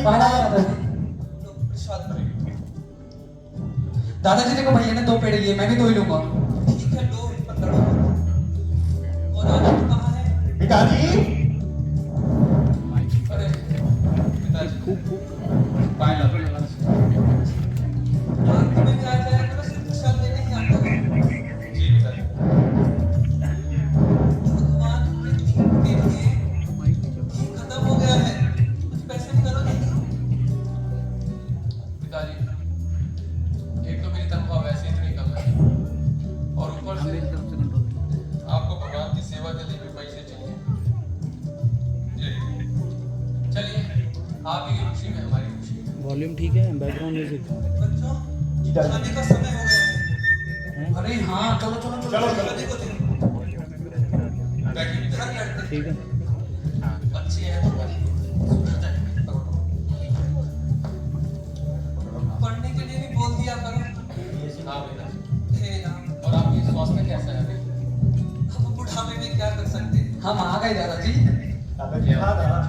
पहला दादाजी। प्रसाद करेंगे। दादाजी देखो भैया ने 2 पेड़ लिए, मैं भी 2 ही लूंगा। ठीक है, लो इन पर लड़ो। और आनंद कहाँ है? पिताजी अरे पिताजी पाए लगा आरती में क्या जाया करो, सिर्फ प्रसाद लेने ही आता है। जी पिताजी। भगवान के लिए ये खत्म हो गया है, कुछ पैसे भी करो नहीं। पिताजी एक तो मेरी तनख्वाह वैसे इतनी कम है और ऊपर से आपको भगवान की सेवा के लिए भी पैसे चाहिए। जी चलिए, आप ही की खुशी में हमारी खुशी है। वॉल्यूम ठीक है, बैकग्राउंड म्यूजिक। बच्चों खाने का समय हो गया है। अरे हाँ, चलो चलो चलो चलो, चलो। खाने को दे। बैठिए, घर बैठते ठीक है। अच्छी है तुम्हारी सूरत है। पढ़ने के लिए भी बोल दिया करो। हाँ बेटा। हे राम। और आपकी स्वास्थ्य कैसा है अभी? हम बुढ़ापे में क्या कर सकते हैं? हम आ गए दादाजी। दादाजी हाँ दादा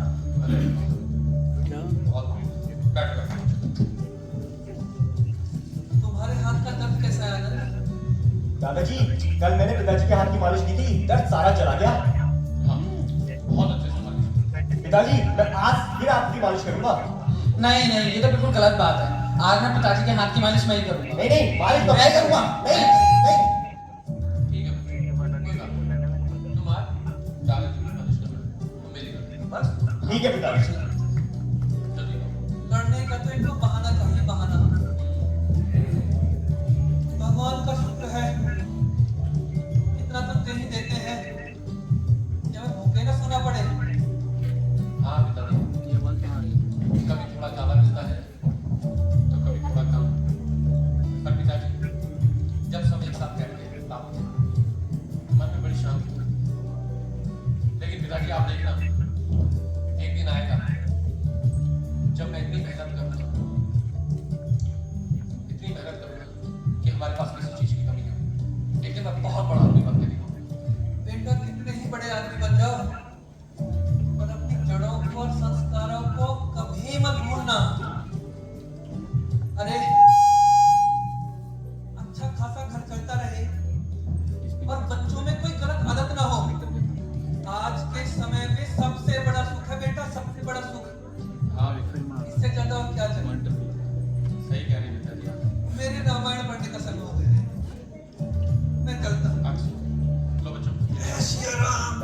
क्या? बहुत बैठ बैठ। तुम्हारे हाथ का दर्द कैसा है आनंद? दादाजी कल मैंने पिताजी के हाथ की मालिश की थी, दर्द सारा चला गया। हाँ बहुत अच्छे से मालिश। पिताजी मैं आज फिर आपकी मालिश करूंगा। नहीं नहीं, ये तो बिल्कुल गलत बात है। आज मैं पिताजी के हाथ की मालिश मैं ही करूंगा। नहीं नहीं मालिश तो मैं करूंगा। नहीं नहीं ठीक है कोई बात नहीं। तुम आज दादाजी की मालिश करो, तुम मेरी करो। बस ठीक है पिताजी। जल्दी करो। लड़ने का तो एक तो बहाना चाहिए, बहाना। भगवान का शुक्र है इतना तो दे ही देते हैं, जब भूखे ना सोना पड़े। हाँ पिताजी, ये आवाज कहाँ आ रही है? कभी थोड़ा ज्यादा मिलता है तो कभी थोड़ा कम। पर पिताजी जब सब एक साथ बैठते हैं तब मन में बड़ी शांति होती है। लेकिन पिताजी आप देखना, एक दिन आएगा जब मैं इतनी मेहनत करूंगा कि हमारे पास किसी चीज की कमी नहीं होगी। एक दिन मैं बहुत बड़ा आदमी बनने दिखाऊंगा। बेटा कितने ही बड़े आदमी बन जाओ, पर अपनी जड़ों को और संस्कारों को कभी मत भूलना। अरे अच्छा खासा घर चलता रहे और बच्चों में कोई गलत आदत ना हो। आज के समय में सबसे बड़ा सुख है बेटा, सबसे बड़ा सुख। हाँ इससे ज्यादा और क्या चाहिए? सही कह रहे हैं पिताजी आप। मेरे रामायण पढ़ने का समय हो गया है, मैं चलता हूँ। लो बच्चों। जय श्री राम।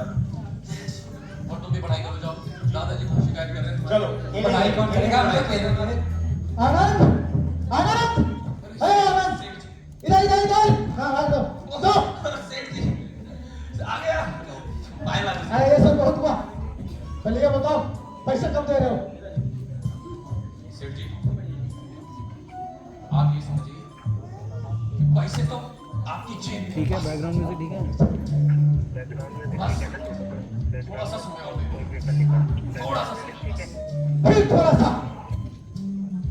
और तुम भी पढ़ाई करो, जाओ। दादाजी को शिकायत कर रहे हैं। चलो पढ़ाई कौन करेगा? हम लोग पेड़ पे। आनंद आनंद अरे आनंद इधर इधर इधर हाँ हाँ दो दो सेठ जी आ गया। Bye bye. अरे ये सब बहुत हुआ। पहले ये बताओ पैसे कब दे रहे हो? सेठ जी आप ये समझिए कि पैसे तो आपकी जेब में। ठीक है, बैकग्राउंड म्यूजिक ठीक है। बस थोड़ा सा समय और दे दो, थोड़ा सा समय। फिर थोड़ा सा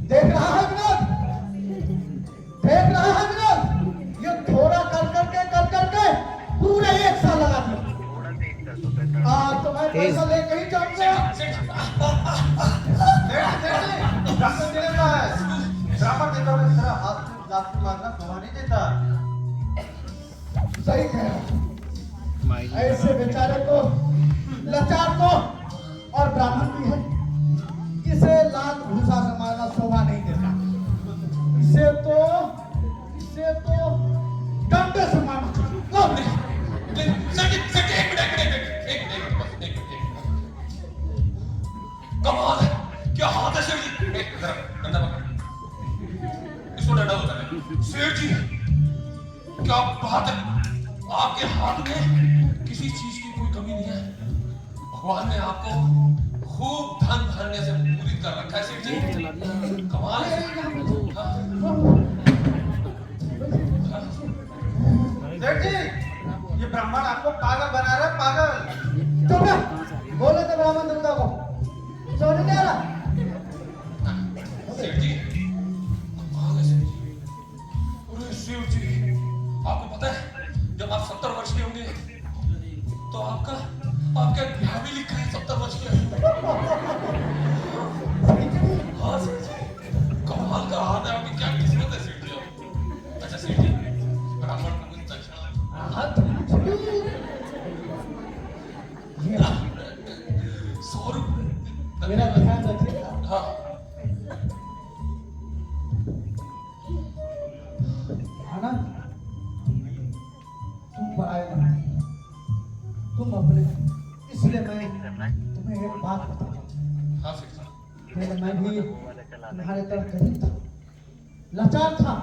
देख रहा है विनोद, देख रहा है विनोद, ये थोड़ा कर करके पूरे 1 साल लगा दिया। आज तो मैं पैसा लेके ही जाऊंगा। डॉक्टर देने का है, ब्राह्मण देता है, तेरा हाथ से लात मारना शोभा नहीं देता। सही कह रहा है। ऐसे बेचारे को, लाचार को, और ब्राह्मण भी है, इसे लात घुसा से मारना शोभा नहीं देता। इसे तो डंडे से मारना चाहिए। लो। कमाल है, क्या हाथ है सेठ जी? डंडा पकड़, इसको डंडा होता है। सेठ जी क्या बात है, आपके हाथ में किसी चीज की कोई कमी नहीं है। भगवान ने आपको खूब धन धान्य से पूरित कर रखा है सेठ जी, कमाल है। सेठ जी ये ब्राह्मण आपको पागल बना रहा है, पागल। चुप रह। बोले तो ब्राह्मण देवता को समझ नहीं आ रहा। सेठ जी कमाल है सेठ जी। अरे सेठ जी आपको पता है जब आप 70 वर्ष के होंगे तो आपका ब्याह भी लिखा है 70 वर्ष के। अपने, इसलिए मैं तुम्हें एक बात बताता हूँ। हाँ सेठ जी। पहले मैं भी तुम्हारे तरफ गरीब था, लाचार था,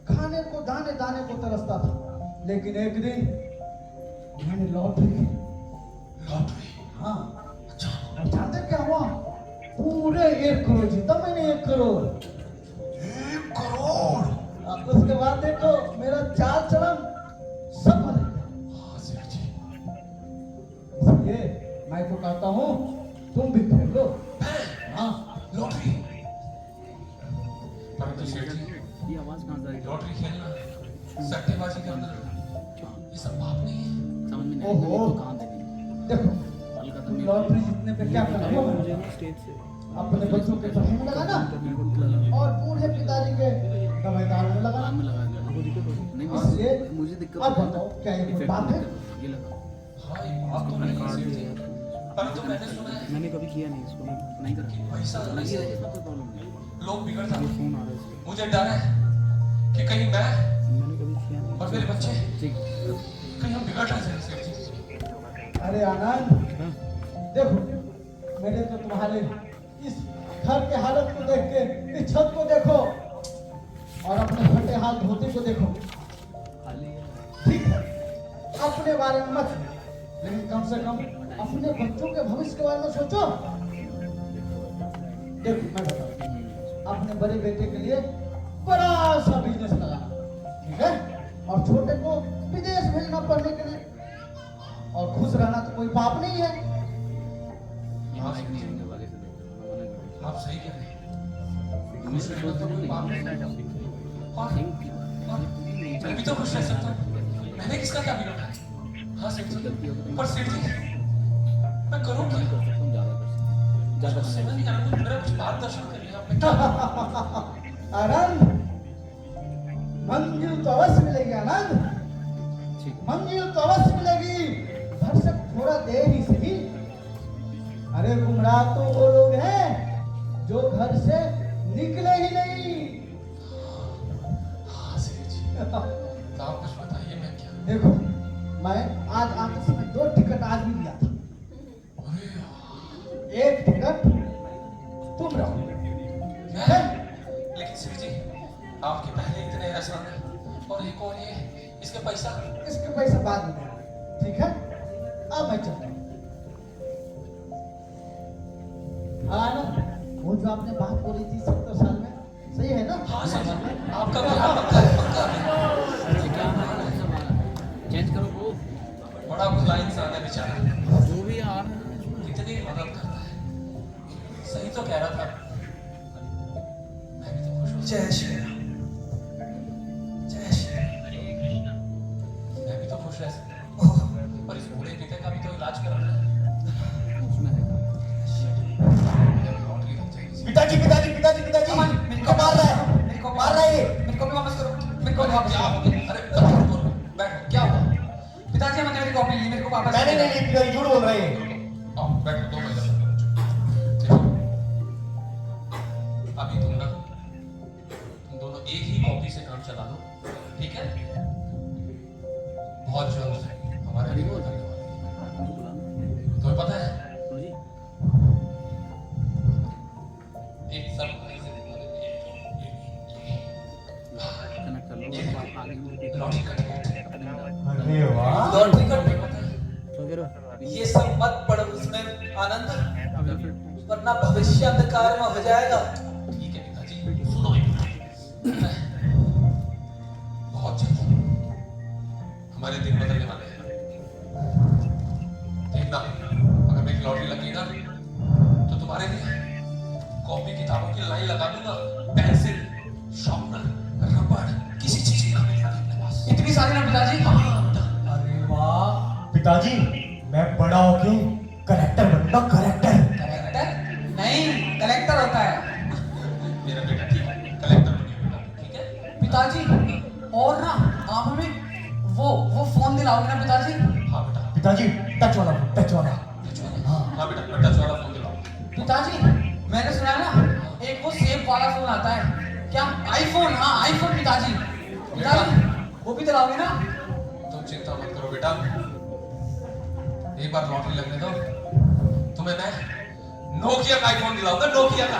खाने को दाने दाने को तरसता था, लेकिन एक दिन मैंने लॉटरी, हाँ, अच्छा। और जानते क्या हुआ? पूरे 1 करोड़ जीता मैंने, 1 करोड़। 1 करोड़? उसके बाद देखो मेरा चाल चलन सब बदल गया। हाँ सेठ जी। इसलिए मैं तो कहता हूँ तुम भी खेल लो। हाँ, लॉटरी। परंतु सेठ जी, ये आवाज कहाँ से आ रही है? लॉटरी खेलना, सट्टेबाजी करना, ये सब पाप नहीं है। समझ में नहीं ओहो। आया तो कहाँ देनी? देखो हल्का तुम लॉटरी जीतने पे क्या करना है? मुझे ना स्टेज से अपने बच्चों के पढ़ाई में लगाना मेरे को लगा और बूढ़े पिताजी के दवाईदार में कान लगाना। में लगा दिया। आपको दिक्कत होगी? नहीं इसलिए मुझे दिक्कत अब नहीं है। बताओ क्या ये कोई इफेक्ट बात है? ये लगा हाँ ये बात तो नहीं है सेठ जी। परंतु मैंने सुना है मैंने कभी किया नहीं इसको, नहीं करा। पैसा लगी लगे रही, इसमें कोई प्रॉब्लम नहीं। लोग बिगड़ ये जाते हैं। फोन आ रहा है इसलिए। मुझे डर है कि कहीं मैं मैंने कभी किया नहीं। और मेरे बच्चे ठीक। कहीं हम बिगड़ ना जाए सेठ जी। अरे आनंद, हाँ। देखो मैंने तो तुम्हारे इस घर के हालत को देख के, इस छत को देखो और अपने फटे हाल धोती को देखो। खाली है। ठीक है, अपने बारे में मत, लेकिन कम से कम अपने बच्चों के भविष्य के बारे में सोचो। देखो मैं बताता हूं, अपने बड़े बेटे के लिए बड़ा सा बिजनेस लगाना, ठीक है, और छोटे को विदेश भेजना पढ़ने के लिए, और खुश रहना तो कोई पाप नहीं है। हाँ नहीं होंगे वाले से देखो, मैं मना कर रहा आप सही कह रहे हैं। हूं। खुश रहना तो कोई पाप नहीं है। और मैं भी तो खुश रह सकता हूँ। मैंने किसका क्या बिगाड़ा है? हाँ सेठ जी। पर सेठ जी, मैं करूँ क्या? कर सकता हूँ, ज़्यादा कर सकता हूँ। ज़्यादा मुझे समझ नहीं आ रहा, मेरा कुछ मार्गदर्शन करिए आप। मैं क्या आनंद, मंजिल तो अवश्य मिलेगी आनंद, ठीक है। मंजिल तो अवश्य मिलेगी, घर से थोड़ा देर ही सही। अरे गुमराह तो वो लोग हैं जो घर से निकले ही नहीं। हाँ सेठ जी। तो आप कुछ बताइए मैं क्या? देखो मैं आज आते समय 2 टिकट आज भी दिया था। अरे यार, 1 टिकट तुम रहो, ठीक है? लेकिन सेठ जी, आपके पहले इतने एहसान है और एक और ये इसके पैसा। इसके पैसे बाद में देना, ठीक है? अब मैं चलता हूँ। आनंद, वो जो आपने बात बोली थी 70 साल में, सही है ना? हाँ सेठ जी, आपका बिहार पक्का है, पक्का है। अरे क्या हाल है हमारा? चेंज करो वो। बड़ा खुला इंसान है बेचारा, जो भी आ रहा है। कितनी मदद करता है। सही तो कह रहा था। मैं भी तो खुश हूँ। जय श्री राम, जय श्री राम। मैं भी तो खुश रह सकता हूँ। पर इस बूढ़े पिता का भी तो इलाज कराना है। उसमें है। लॉटरी लग जाएगी। पिताजी पिताजी पिताजी पिताजी मेरे को मार रहा है, मेरे को मार रहा है ये। मेरे को भी वापस करो, मेरे को भी वापस करो। अरे बैठो, क्या हुआ? पिताजी मैंने मेरी कॉपी ली, मेरे को वापस मैंने नहीं ली, पिताजी झूठ बोल रहे हैं। आओ बैठो, 2 मिनट देखो, अभी तुम दोनों एक ही कॉपी से काम चला लो, ठीक है? बहुत जल्द हमारे लिए करने वाले हैं। तुम्हें पता है तो जी एक सरप्राइज कनेक्ट कर लो। आप आगे मुझे लॉटरी का टिकट। अरे वाह, लॉटरी का टिकट पता है? तो करो। ये सब मत पढ़ो, उसमें आनंद, अभी फिर वरना भविष्य अंधकार में हो जाएगा। ठीक है पिताजी, सुनो बहुत जल्द हमारे दिन बदलने वाले हैं। देखना, अगर मेरी लॉटरी लगी ना तो तुम्हारे लिए कॉपी किताबों की लाइन लगा दूंगा। पेंसिल, शार्पनर, रबड़, किसी चीज की कमी नहीं अपने पास। इतनी सारी ना पिताजी। हाँ अरे वाह पिताजी, मैं बड़ा होके कलेक्टर बनूंगा, कलेक्टर। कलेक्टर नहीं, कलेक्टर होता है। मेरा बेटा ठीक है, कलेक्टर बनिएगा, ठीक है? पिताजी, और ना आप हमें वो फोन दिलाओगे ना पिताजी? हाँ बेटा। पिताजी टच वाला, टच वाला। हाँ बेटा, टच वाला फोन दिलाओ। पिताजी, मैंने सुना है ना एक वो सेब वाला फोन आता है, क्या आईफोन? हाँ आईफोन पिताजी। पिताजी वो भी दिलाओगे ना? तुम चिंता मत करो बेटा, एक बार लॉटरी लगने दो, तुम्हें मैं नोकिया का आईफोन दिलाऊंगा, नोकिया का।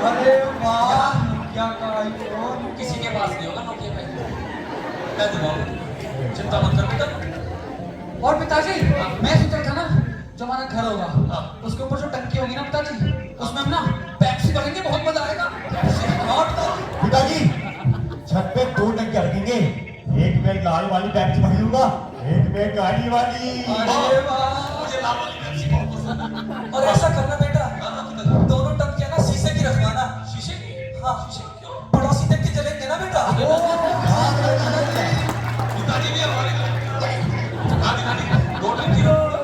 अरे वाह, क्या का आईफोन। किसी के पास नहीं होगा नोकिया का आईफोन, मैं दिलाऊंगा, चिंता मत कर बेटा। और पिताजी, मैं सोच रहा था ना, जो हमारा घर होगा, हाँ। उसके ऊपर जो टंकी होगी ना पिताजी, उसमें हम ना पेप्सी भरेंगे, बहुत मजा आएगा। और तो पिताजी छत पे 2 टंकियां रखेंगे, एक में लाल वाली पेप्सी भर लूंगा, एक में काली वाली। अरे वाह। मुझे लाल वाली पेप्सी बहुत पसंद है। और ऐसा करना बेटा, दोनों टंकियां ना शीशे की रखवाना। शीशे की? हाँ शीशे की। क्यों? पड़ोसी देख के जलेंगे ना बेटा। पिताजी भी हमारे दादी 2 टंकी रखूंगा,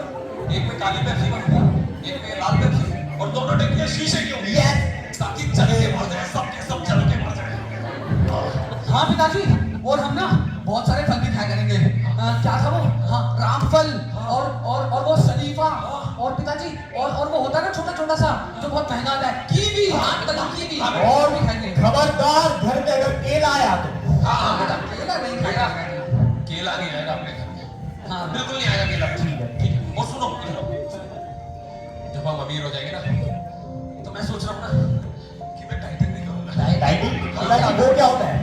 एक में काली पेप्सी भरूंगा, एक में लाल पेप्सी, और दोनों टंकियां शीशे की होंगी, ताकि जल के मर जाए, सबके सब जल के मर जाए। हाँ पिताजी, और हम ना बहुत सारे फल भी खाया करेंगे। क्या था वो? हाँ, रामफल और वो शरीफा, और पिताजी और वो होता है ना छोटा छोटा सा जो बहुत महंगा आता है, कीवी। हाँ पिताजी, कीवी और भी खाएंगे। खबरदार घर में अगर केला आया तो हाँ बेटा, केला नहीं खाएगा। केला नहीं आएगा अपने घर में, हाँ बिल्कुल नहीं आएगा केला। ठीक है। और सुनो, जब हम अमीर हो जाएंगे ना, तो मैं सोच रहा हूँ ना कि मैं डाइटिंग भी करूंगा। डाइटिंग वो क्या होता है?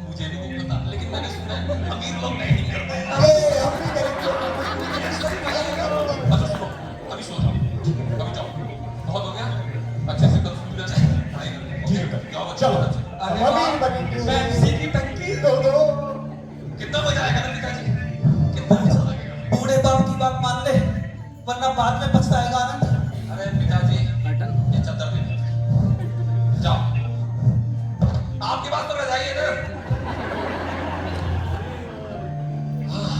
मुझे भी नहीं पता, लेकिन मैंने सुना है अमीर लोग डाइटिंग करते हैं। अरे हम भी करेंगे। अच्छा सुनो, अभी सो जाओ, अभी जाओ, बहुत हो गया, अच्छे से कल स्कूल जाए, पढ़ाई करो। ठीक है, जाओ बच्चे, चलो। बच्चे। अरे अभी वाह, बनेंगे। पेप्सी की टंकी। दो कितना मजा आएगा ना पिताजी, कितना मजा लगेगा। बूढ़े बाप की बात मान ले, वरना बाद में पछताएगा आनंद। अरे पिताजी, कर्टन ये चादर दे दो, जाओ, आपके पास तो रजाई है ना।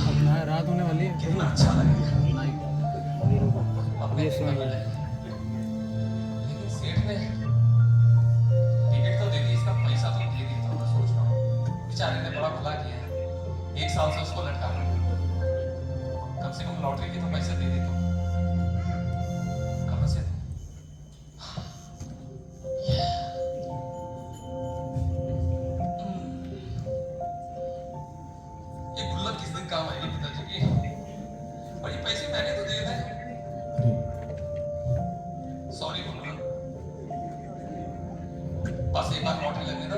अपना रात होने वाली है। कितना अच्छा लगेगा नाइट अपने ये घर सुन में। ले। लेकिन सेठ ने टिकट तो दे दी, इसका पैसा तो दे दी, तो मैं सोच रहा हूँ बेचारे ने बड़ा भला किया है, 1 साल से उसको लटका रहा है। कम से कम लॉटरी के तो पैसे दे दी, तो कहां से दूं? ये गुल्लक किस दिन काम आएगी पिताजी की? और ये पैसे मैंने तो दिए थे। सॉरी बोलना, बस एक बार लॉटरी लगने दो,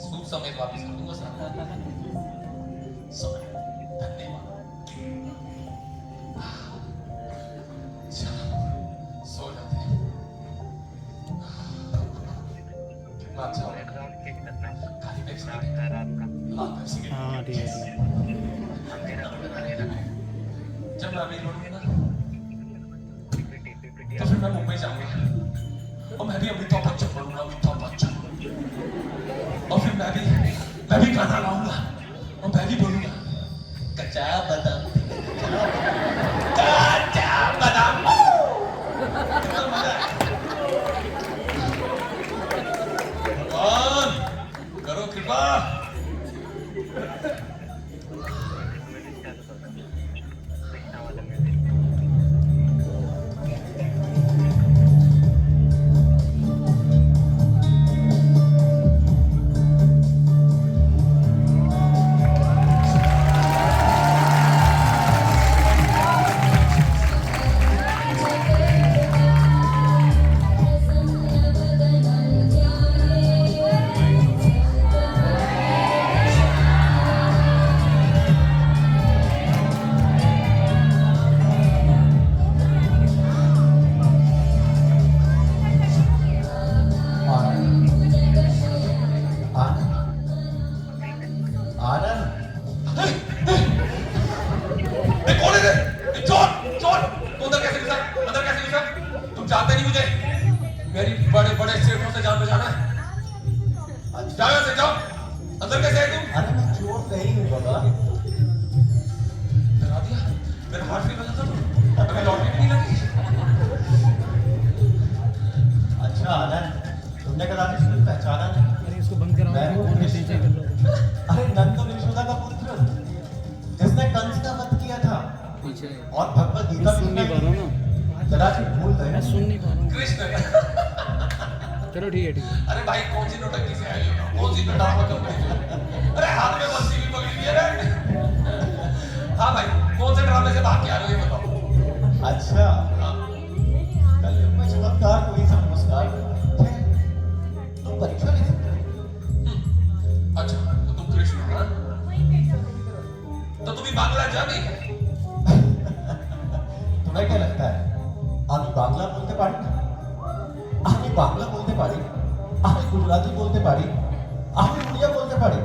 सूद समेत वापस कर दूंगा सर। सॉरी, धन्यवाद। चलो, सो जाते हैं। कितना अच्छा हो गया। खाली पेप्सी नहीं, लाल पेप्सी की। हाँ ठीक है। जब मैं अमीर बनूंगा ना, तो फिर मैं मुंबई जाऊंगा, और मैं भी अमिताभ बच्चन बनूंगा, अमिताभ बच्चन। और फिर मैं भी गाना गाऊंगा, और मैं भी बोलूंगा कच्चा बादाम, कच्चा बादाम। कितना मजा है। भगवान करो कृपा। मेरी बड़े बड़े सेठों से जान बचाना है। जाओ यहाँ से, जाओ। अंदर कैसे है तुम? अरे मैं चोर नहीं हूँ बाबा। डरा दिया, मेरा हार्ट फेल हो जाता तो अभी लॉटरी भी नहीं लगी। अच्छा आनंद, तुमने कदापि मुझे पहचाना नहीं। अरे इसको बंद कराओ, मैं हूँ फोन के पीछे कर लो। अरे नंद यशोदा का पुत्र, जिसने कंस का वध किया था पीछे और भगवत गीता सुन नहीं पा रहा हूँ ना, कदाचित भूल गए। मैं सुन नहीं पा रहा हूँ। कृष्ण। चलो ठीक है ठीक है। अरे भाई कौन सी नोटंकी से आई हो? कौन सी नटावा कंपनी से? अरे हाथ में बंसी भी पकड़ी हुई है रे। हाँ भाई, कौन से ड्रामे अच्छा कल मैं चमत्कार को ही सब नमस्कार तुम परीक्षा ले सकते हो। अच्छा तो तुम कृष्ण हो ना? तो तुम्ही बांग्ला जानी है? तुम्हें क्या लगता है आमी बांग्ला बोलते पारी ना? आमी बांग्ला बोलते पारी, आमी गुजराती बोलते पारी, आमी उड़िया बोलते पारी,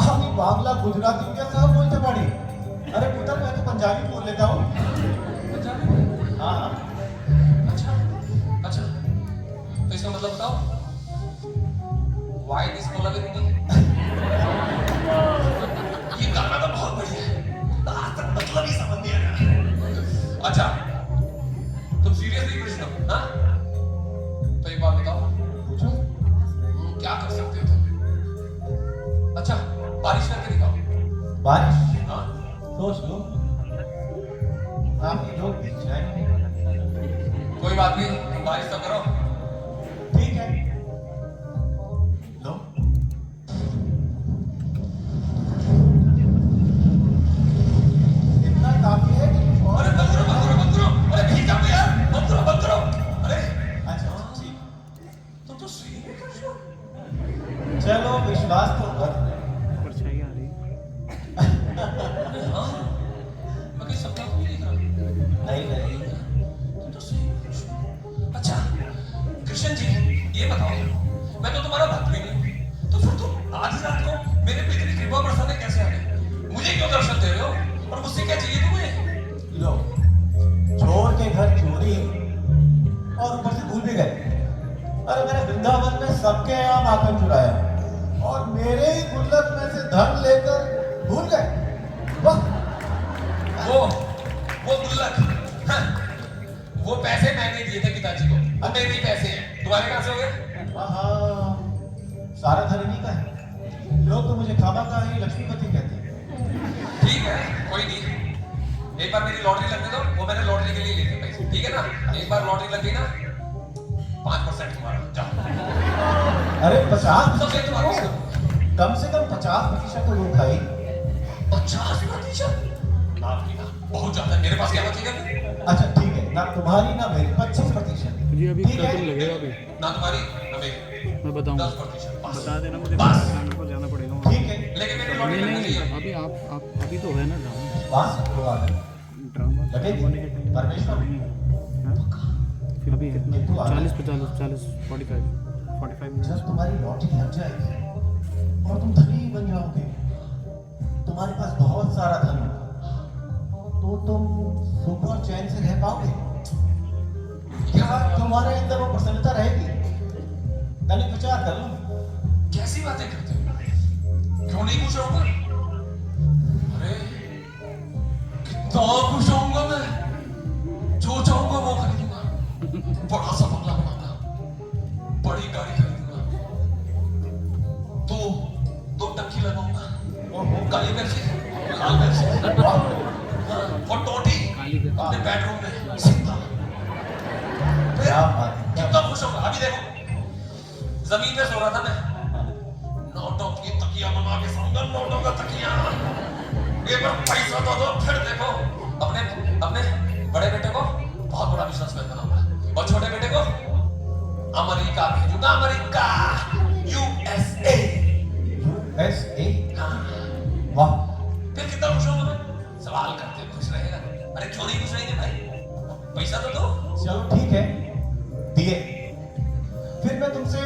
आमी बांग्ला गुजराती उड़िया सब बोलते पारी। अरे पुत्र मैं तो पंजाबी बोल लेता हूँ। पंजाबी? हाँ हाँ अच्छा अच्छा तो इसका मतलब बताओ वाई दिस मोलागिरी? ये गाना तो बहुत बढ़िया है, आज तक मतलब ही समझ नहीं आया। अच्छा तुम सीरियसली कृष्ण हो ना? तो एक बात बताओ पूछो। क्या कर सकते हो तुम? अच्छा बारिश करके दिखाओ। बारिश हाँ सोच लो आप लोग बीच जाएंगे। कोई बात नहीं तुम बारिश तो करो। ठीक है लो इतना काफी है कि कुछ और अरे बंद करो बंद करो बंद करो, अरे भीग जाओगे यार, बंद करो अरे अच्छा ठीक तुम तो सही में कृष्ण हो। चलो विश्वास तो कर परछाई आ रही हाँ मैं कहीं सपना तो नहीं देख रहा। नहीं नहीं तुम तो सही में कृष्ण हो। अच्छा कृष्ण जी ये बताओ मैं तो तुम्हारा भक्त भी नहीं, तो फिर तुम आधी रात को मेरे पे इतनी कृपा बरसाने कैसे आ गए? मुझे क्यों दर्शन दे रहे हो और मुझसे क्या चाहिए तुम्हें? लो चोर के घर चोरी और ऊपर से भूल भी गए। अरे मैंने वृंदावन में सबके यहाँ माखन चुराया और मेरे ही गुल्लक में से धन लेकर भूल गए। वाह वो गुल्लक, हाँ, वो पैसे मैंने दिए थे पिताजी को, वो मेरे ही पैसे हैं, तुम्हारे कहां से हो गए? हाँ सारा धन इन्हीं का है। लोग तो मुझे खामा का ही लक्ष्मीपति कहते हैं। ठीक है कोई नहीं, एक बार मेरी लॉटरी लगने दो, वो मैंने लॉटरी के लिए लिए थे पैसे, ठीक है ना? एक बार लॉटरी लग गई ना 5% तुम्हारा, जाओ। अरे 50 सबसे तुम्हारा कम से कम 50% तो लूट खाई। 50%? माफ कीजिए, बहुत ज्यादा है, मेरे पास क्या बचेगा? अच्छा ठीक है ना तुम्हारी ना मेरी 25%। जी अभी ठीक कितना है? दिन लगेगा अभी ना तुम्हारी ना मेरी, मैं बताऊंगा 10% बस। बता देना मुझे बस। दुकान पर जाना पड़ेगा वहाँ। ठीक है लेकिन मेरी लॉटरी नहीं लगनी नहीं चाहिए। अभी आप अभी तो है ना ड्रामा बात को आगे ड्रामा लगेगी होने के टाइम परमेश्वर फिर अभी कितना ये तो आ रहा 40 45 मिनट जब तुम्हारी लॉटरी लग जाएगी और तुम धनी बन जाओगे, तुम्हारे पास बहुत सारा धन होगा, तो तुम सुख और चैन से रह पाओगे? क्या तुम्हारे अंदर वो प्रसन्नता रहेगी? तनिक विचार कर लो। कैसी बातें करते हो? क्यों नहीं खुश रहूंगा? अरे कितना खुश होऊंगा मैं, जो चाहूंगा वो खरीदूंगा, बड़ा सा बंगला बनाऊंगा, बड़ी गाड़ी खरीदूंगा, दो टंकी लगाऊंगा, काली मिर्ची लाल मिर्ची और टोटी अपने बेडरूम में सीधा। क्या बात है, क्या कितना खुश होगा। अभी देखो जमीन पे सो रहा था मैं, नोटों की तकिया बना के सोऊंगा, नोटों का तकिया। एक बार पैसा दो फिर देखो अपने अपने बड़े बेटे को बहुत बड़ा बिजनेसमैन बनाऊंगा और छोटे बेटे को अमेरिका भेजूंगा, अमेरिका USA। USA? हाँ वाह फिर कितना खुश होगा मैं? सवाल करते खुश रहेगा? अरे क्यों नहीं खुश रहेंगे भाई? पैसा तो दो। चलो ठीक है दिए, फिर मैं तुमसे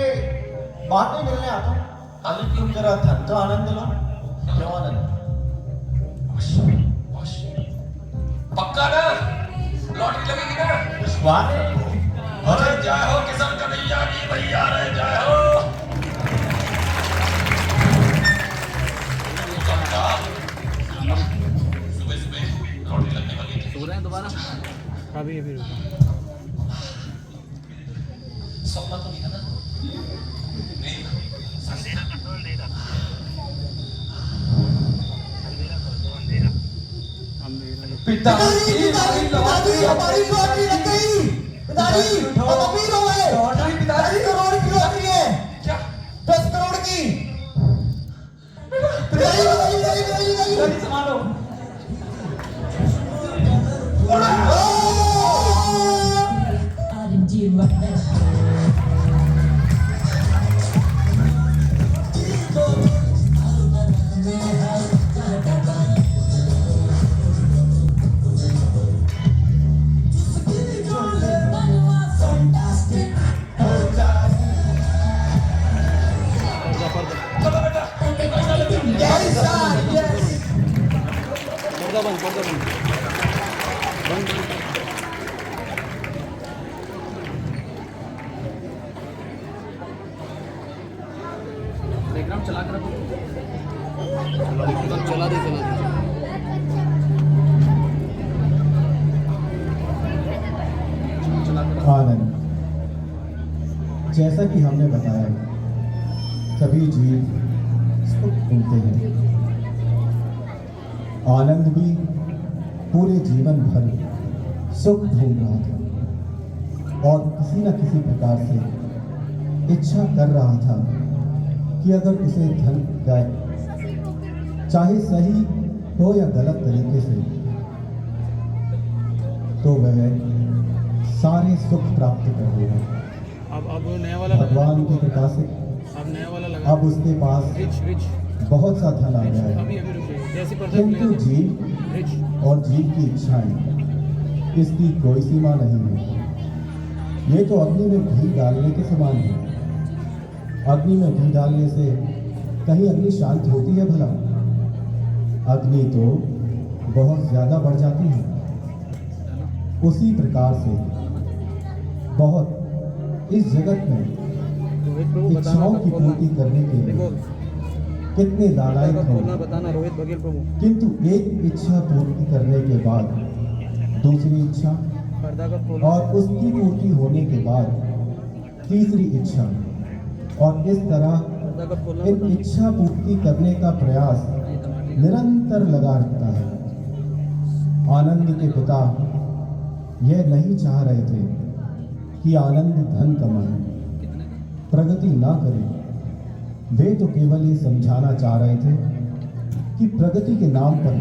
बाद में मिलने आता हूँ। अभी तुम जरा धन का आनंद लो। क्यों आनंद? बस पक्का ना? लॉटरी लगेगी ना? विश्वास रखो। अरे जय हो किसान कन्हैया जी भैया रे, जय हो। सुबह सुबह लॉटरी लगने वाली थी। सो रहे हैं दोबारा अभी रुको सपना तो नहीं था ना? नहीं सच था। पिताजी हमारी लॉटरी लग गई। पिताजी हम अमीर हो गए। लॉटरी पिताजी करोड़ की लॉटरी है। क्या? 10 करोड़ की। पिताजी संभालो। चलो बेटा ऐसा यस पर्दा बंद बैकग्राउंड चला कर रखो चला दे आनंद, जैसा कि हमने बताया, सभी जीव सुख ढूंढते हैं। आनंद भी पूरे जीवन भर सुख ढूंढ रहा था और किसी न किसी प्रकार से इच्छा कर रहा था कि अगर उसे धन जाए, चाहे सही हो या गलत तरीके से, तो वह सारे सुख प्राप्त कर लेगा। अब नया वाला भगवान की कृपा से अब नया वाला लगा अब उसके पास रिच बहुत सा धन आ गया है, अभी रुकिए जैसी पर्दा किंतु जीव रिच और जीव की इच्छाएं, इसकी कोई सीमा नहीं है। ये तो अग्नि में घी डालने के समान है। अग्नि में घी डालने से कहीं अग्नि शांत होती है भला? अग्नि तो बहुत ज्यादा बढ़ जाती है। उसी प्रकार से बहुत इस जगत में रोहित प्रभु इच्छाओं की पूर्ति करने के लिए कितने लालायित खोलना हैं, बताना रोहित बघेल प्रभु किंतु एक इच्छा पूर्ति करने के बाद दूसरी इच्छा पर्दा का खोलना और उसकी पूर्ति होने के बाद तीसरी इच्छा, और इस तरह पर्दा का खोलना इन बताना इच्छा पूर्ति करने का प्रयास निरंतर लगा रहता है। आनंद के पिता यह नहीं चाह रहे थे कि आनंद धन कमाए, प्रगति ना करे। वे तो केवल ये समझाना चाह रहे थे कि प्रगति के नाम पर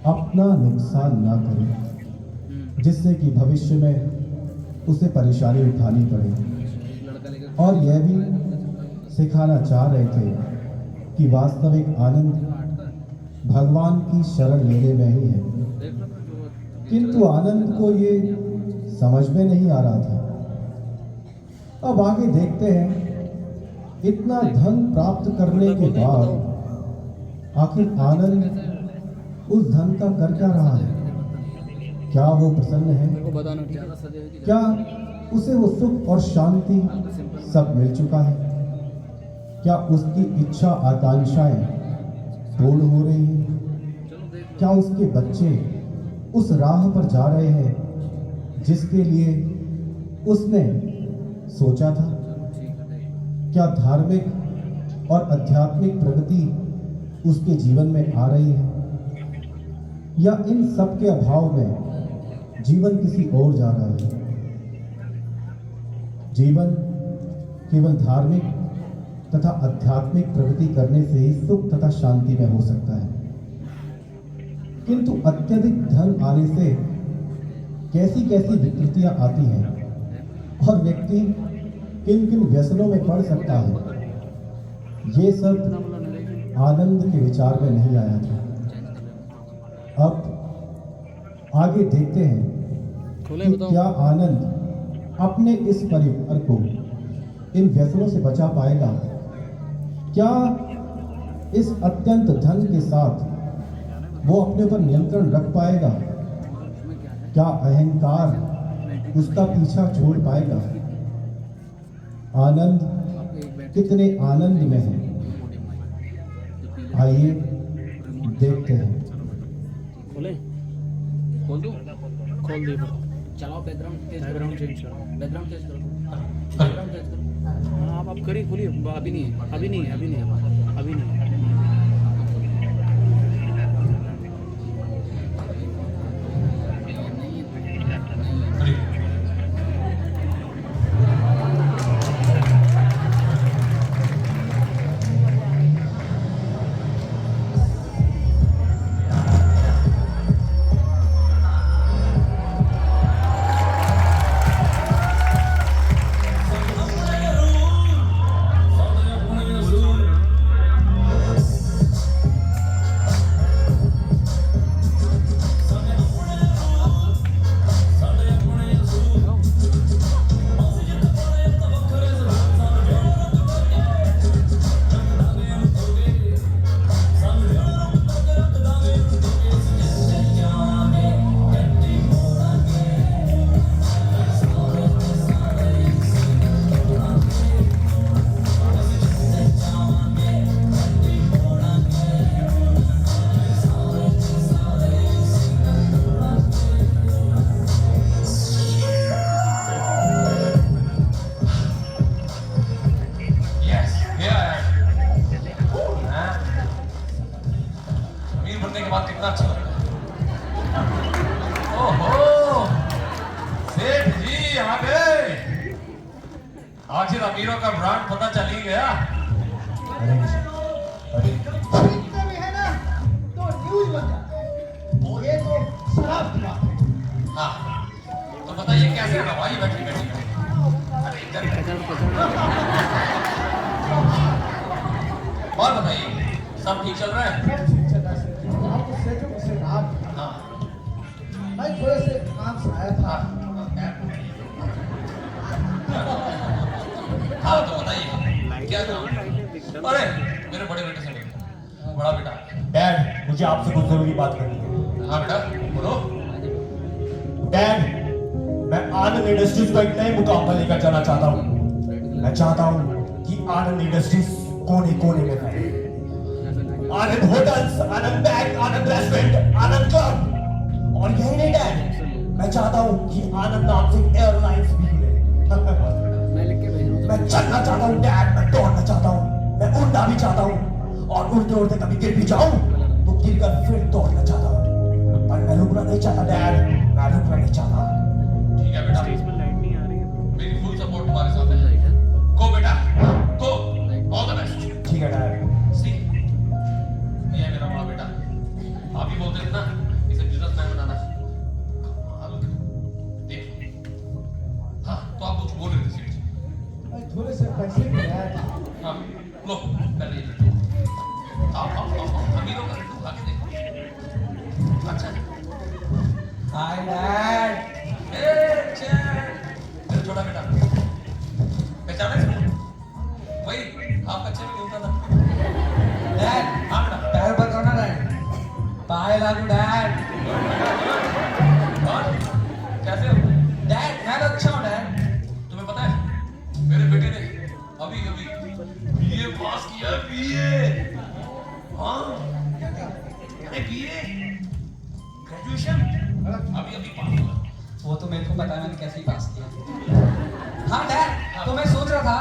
अपना नुकसान ना करे, जिससे कि भविष्य में उसे परेशानी उठानी पड़े। और यह भी सिखाना चाह रहे थे कि वास्तविक आनंद भगवान की शरण लेने में ही है। किंतु आनंद को ये समझ में नहीं आ रहा था। अब आगे देखते हैं, इतना धन प्राप्त करने के बाद आखिर आनंद उस धन का कर क्या रहा है? क्या वो प्रसन्न है? मेरे को बताना क्या उसे वो सुख और शांति सब मिल चुका है? क्या उसकी इच्छा आकांक्षाएं पूर्ण हो रही हैं? क्या उसके बच्चे उस राह पर जा रहे हैं जिसके लिए उसने सोचा था? क्या धार्मिक और आध्यात्मिक प्रगति उसके जीवन में आ रही है, या इन सब के अभाव में जीवन किसी और जा रहा है? जीवन केवल धार्मिक तथा आध्यात्मिक प्रगति करने से ही सुख तथा शांति में हो सकता है, किंतु अत्यधिक धन आने से कैसी कैसी विकृतियां आती हैं और व्यक्ति किन किन व्यसनों में पड़ सकता है, ये सब आनंद के विचार में नहीं आया था। अब आगे देखते हैं खोले कि बताओ। क्या आनंद अपने इस परिवार को इन व्यसनों से बचा पाएगा? क्या इस अत्यंत धन के साथ वो अपने पर नियंत्रण रख पाएगा? क्या अहंकार उसका पीछा छोड़ पाएगा? आनंद कितने आनंद में है, आइए देखते हैं। खोले खोल दूं? खोल दिए पर्दा। चलाओ बैकग्राउंड बैकग्राउंड चेंज करो। बैकग्राउंड चेंज करो। बैकग्राउंड चेंज करो। हाँ आप करिए, खोलिए। अभी नहीं है, अभी नहीं है, अभी नहीं है, अभी नहीं है। बड़ा अच्छा लग रहा है। ओहो, सेठ जी आ गए। आखिर अमीरों का ब्रांड पता चल ही गया। खरीदते भी है ना तो न्यूज बन जाता है। ये तो शराब की बात है। हाँ, तो बताइए कैसे दवाई बैठी बैठी अरे इधर। और बताइए सब ठीक चल रहा है? सब ठीक चल रहा है सेठ जी। आप तो सेठों में से रात हाँ मैं थोड़े से काम से आया था। हाँ तो बताइए क्या काम है? अरे मेरे बड़े बेटे से मिलते। बड़ा बेटा। डैड, मुझे आपसे कुछ जरूरी बात करनी है। हाँ बेटा बोलो। डैड, मैं आनंद इंडस्ट्रीज को एक नए मुकाम पर लेकर जाना चाहता हूँ। मैं चाहता हूँ कि आनंद इंडस्ट्रीज कोने कोने में फैले। आनंद होटल्स, आनंद बैंक, आनंद रेस्टोरेंट, आनंद क्लब। और यही नहीं डैड, मैं चाहता हूँ कि आनंद नाम से एयरलाइंस भी खुले। मैं लिख के भेज रहा हूँ। मैं चलना चाहता हूँ डैड, मैं दौड़ना चाहता हूँ, मैं उड़ना भी चाहता हूँ, और उड़ते उड़ते कभी गिर भी जाऊं तो गिरकर फिर दौड़ना चाहता हूँ। पर मैं रुकना नहीं चाहता डैड, मैं रुकना नहीं चाहता। ठीक है बेटा, स्टेज पर लाइट नहीं आ रही है। मेरी फुल सपोर्ट तुम्हारे साथ है। गो बेटा गो, ऑल द बेस्ट। ठीक है डैड। सी ये है मेरा बड़ा बेटा। आप ही बोलते थे ना इसे बिजनेसमैन बनाना। देखो हाँ तो आप कुछ बोल रहे थे सेठ जी। मैं थोड़े से पैसे भी डैड। हाँ लो पहले ये लो। आओ अमीरों का लड्डू खा के देखो। अच्छा हाय डैड। मेरा छोटा बेटा पहचाना इसको? वही आप बच्चे में घूमता था। डैड हाँ बेटा। पैर पकड़ो ना डैड। पाए लागू डैड। और कैसे हो? डैड मैं तो अच्छा हूँ डैड। तुम्हें पता है मेरे बेटे ने अभी अभी बीए पास किया है। बीए हाँ बीए ग्रेजुएशन अभी अभी पास हुआ। वो तो मेरे को पता है मैंने कैसे ही पास किया। हाँ डैड तो मैं सोच रहा था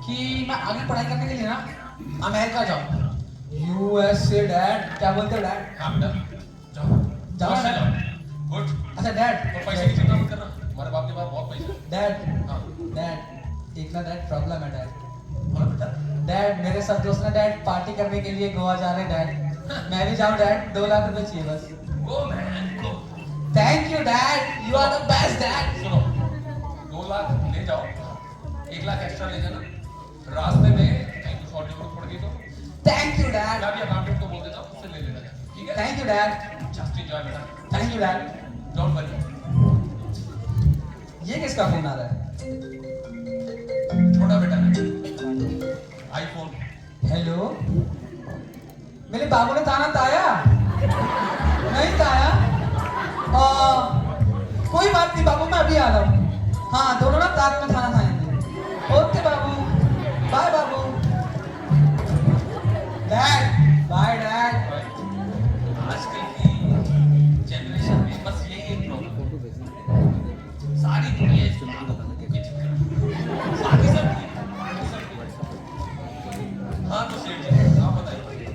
कि मैं आगे पढ़ाई करने के लिए ना अमेरिका जाऊँ। यूएसए डैड क्या बोलते हो डैड? हाँ बेटा जाओ जाओ से ना। जाओ। गुड। अच्छा डैड तो पैसे की चिंता मत करना, हमारे बाप के पास बहुत पैसा है। डैड हाँ डैड एक ना डैड प्रॉब्लम है डैड। बोलो बेटा। डैड मेरे सब दोस्त ना डैड पार्टी करने के लिए गोवा जा रहे हैं डैड। मैं भी जाऊँ डैड 2 लाख रुपए चाहिए बस। Go man go. Thank you dad you are the best dad. सुनो 2 लाख ले जाओ, 1 लाख एक्स्ट्रा ले जाना। रास्ते में कहीं कुछ और जरूरत पड़ गई तो थैंक यू डैड। मैं भी अकाउंटेंट को बोल देता हूँ, उससे ले लेना। ठीक है? Thank you dad. Just enjoy बेटा। Thank you dad. Don't worry. ये किसका फोन आ रहा है? छोटा बेटा है आईफोन। हेलो मेरे बाबू ने ताना ताया नहीं ताया। कोई बात नहीं बाबू मैं अभी आ रहा हूँ। हाँ दोनों ना साथ में खाना खाएंगे। ओके बाबू बाय बाबू। Dad bye dad. आजकल की जनरेशन में बस यही एक प्रॉब्लम है, सारी दुनिया इस के चक्कर में। बाकी सब ठीक है, बाकी सब ठीक है। हाँ तो सेठ जी आप बताइए।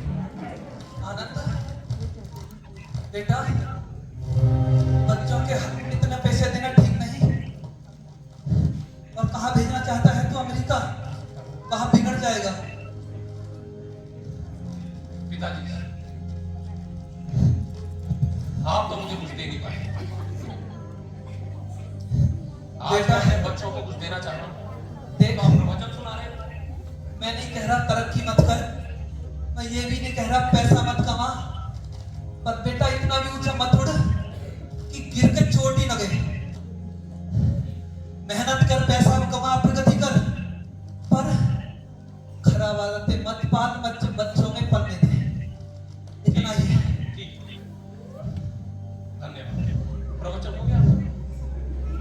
आनंद बेटा, बच्चों के हाथ में इतने पैसे देना ठीक नहीं। और कहाँ भेजना चाहता है तू? अमेरिका। वहां बिगड़ जाएगा। पिताजी आप तो मुझे कुछ दे नहीं पाए। आज बेटा, मैं अपने बच्चों को कुछ देना चाह रहा हूँ। देख, तो आप प्रवचन सुना रहे हैं। मैं नहीं कह रहा तरक्की मत कर, मैं ये भी नहीं कह रहा पैसा मत कमा, पर बेटा इतना भी ऊंचा मत उड़ कि गिर के चोट ही न गए। मेहनत कर, पैसा कमा, प्रगति कर, पर खराब आदतें मत पाल, बच्चों में पलने दे। इतना ही है। ठीक धन्यवाद। प्रवचन हो गया?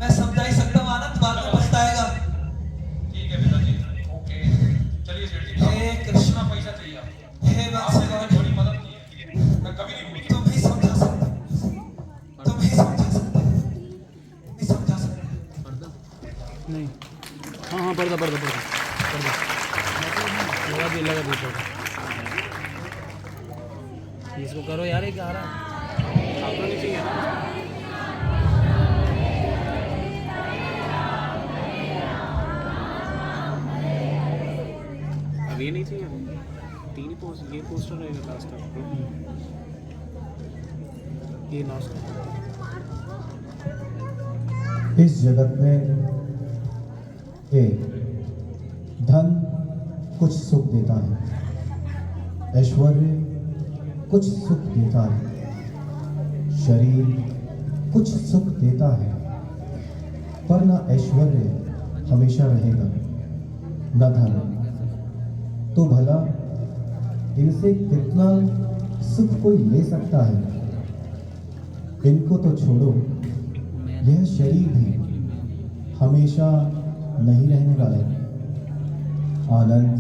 मैं समझा ही सकता हूँ आनंद, बाद में पछताएगा। ठीक है पिताजी ओके। चलिए सेठ जी हे कृष्ण। कितना पैसा चाहिए आपको? हे आपने वत्सल, मुझे बड़ी मदद की है, मैं कभी नहीं भूलूंगा। तुम ही समझा सकते, तुम ही समझा सकते, तुम ही समझा सकते। नहीं हाँ हाँ पर्दा पर्दा पर्दा पर्दा लगा दिया पर्दा। इसको करो यार, ये क्या आ रहा है? आपको नहीं चाहिए ना? अब ये नहीं चाहिए, 3 ही पोस्ट, ये पोस्टर रहेगा लास्ट तक। ये लास्ट इस जगत में एक धन कुछ सुख देता है, ऐश्वर्य कुछ सुख देता है, शरीर कुछ सुख देता है, पर न ऐश्वर्य हमेशा रहेगा न धन। तो भला इनसे कितना सुख कोई ले सकता है? इनको तो छोड़ो, यह शरीर भी हमेशा नहीं रहने वाला है। आनंद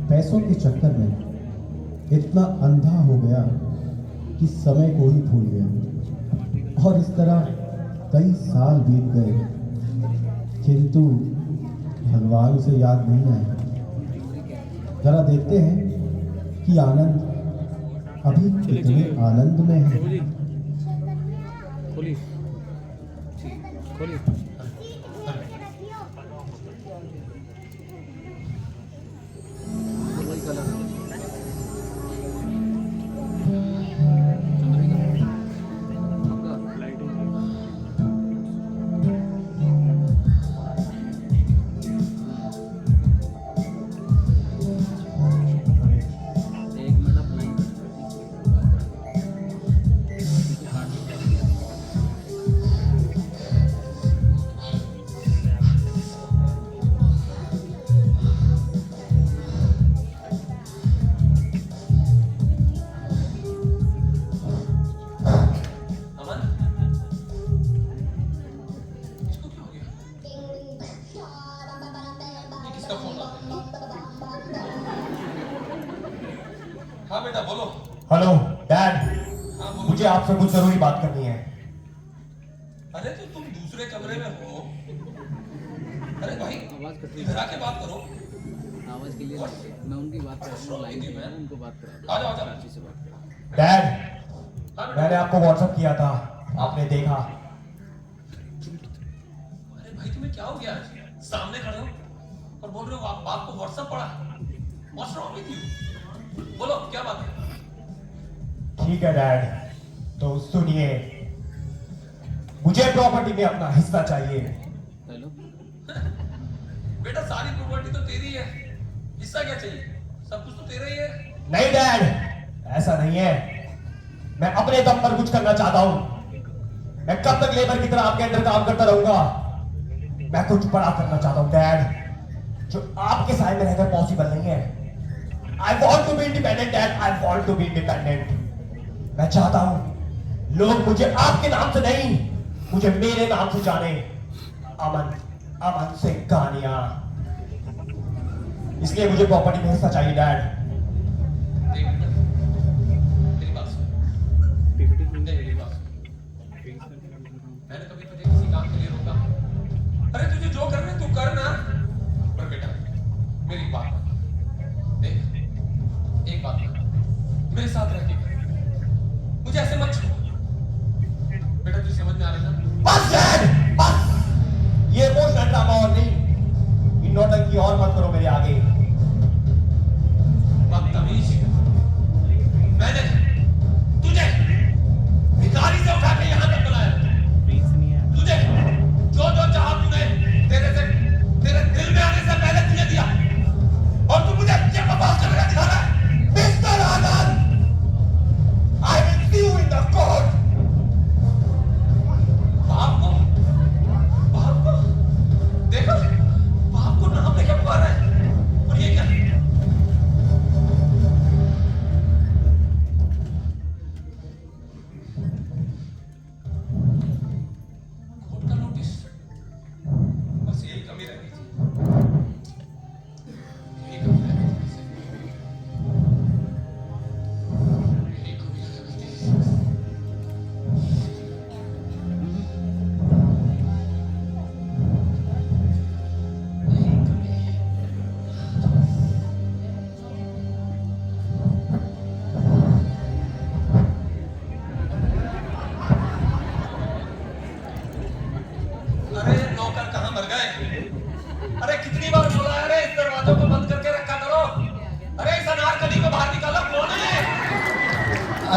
पैसों के चक्कर में इतना अंधा हो गया कि समय को ही भूल गया, और इस तरह कई साल बीत गए, किंतु भगवान उसे याद नहीं आया। जरा देखते हैं कि आनंद अभी कितने आनंद में है। खोलिए खोलिए। वही कलर है। अमन, इसको क्या हो गया? ये किसका फोन आ गया? हाँ बेटा बोलो। हेलो डैड, हाँ बोलो। मुझे आपसे कुछ जरूरी बात करनी है। अरे तो तुम दूसरे कमरे में हो। अरे भाई आवाज कट रही इधर आके बात करो। है। आवाज के लिए मैं उनकी बात कर रहा हूँ, लाइन पे हूँ, उनको बात करा आ जाओ, आ जाओ। प्राची से बात करा। डैड, हाँ बेटा। मैंने आपको व्हाट्सएप किया था, आपने देखा? अरे भाई तुम्हें क्या हो गया आज? सामने खड़े हो और बोल रहे हो आप बाप को व्हाट्सएप पढ़ा। What's wrong with you? बोलो क्या बात है? ठीक है डैड, तो सुनिए, मुझे प्रॉपर्टी में अपना हिस्सा चाहिए। हेलो, बेटा सारी प्रॉपर्टी तो तेरी है, हिस्सा क्या चाहिए? सब कुछ तो तेरा ही है। नहीं डैड, ऐसा नहीं है। मैं अपने दम पर कुछ करना चाहता हूं। मैं कब तक लेबर की तरह आपके अंदर काम करता रहूंगा? मैं कुछ बड़ा करना चाहता हूं डैड, जो आपके साय में रहकर पॉसिबल नहीं है। I want to be independent, Dad. I want to be independent. मैं चाहता हूं लोग मुझे आपके नाम से नहीं, मुझे मेरे नाम से जाने। अमन, अमन से कहानियां। इसलिए मुझे प्रॉपर्टी में हिस्सा चाहिए डैड। देख बेटा, मेरी बात सुन। पीपीटी देख मेरी बात सुन। मैंने कभी तुझे किसी काम के लिए रोका? अरे तुझे जो करना है तू कर ना। पर बेटा मेरी बात मान। देख एक बात मान, मेरे साथ रह के कर। मुझे ऐसे मत छोड़। बेटा तुझे समझ में आ रहा है ना? बस डैड, बस। ये इमोशनल ड्रामा और नहीं, इन नौटंकी और मत करो मेरे आगे। बदतमीज, मैंने तुझे भिखारी से उठा के यहाँ तक बुलाया। प्लीज नहीं है। तुझे जो जो चाहा तूने तेरे दिल में आने से पहले तुझे दिया, और तू मुझे क्या बकवास कर रहा है? मिस्टर आनंद,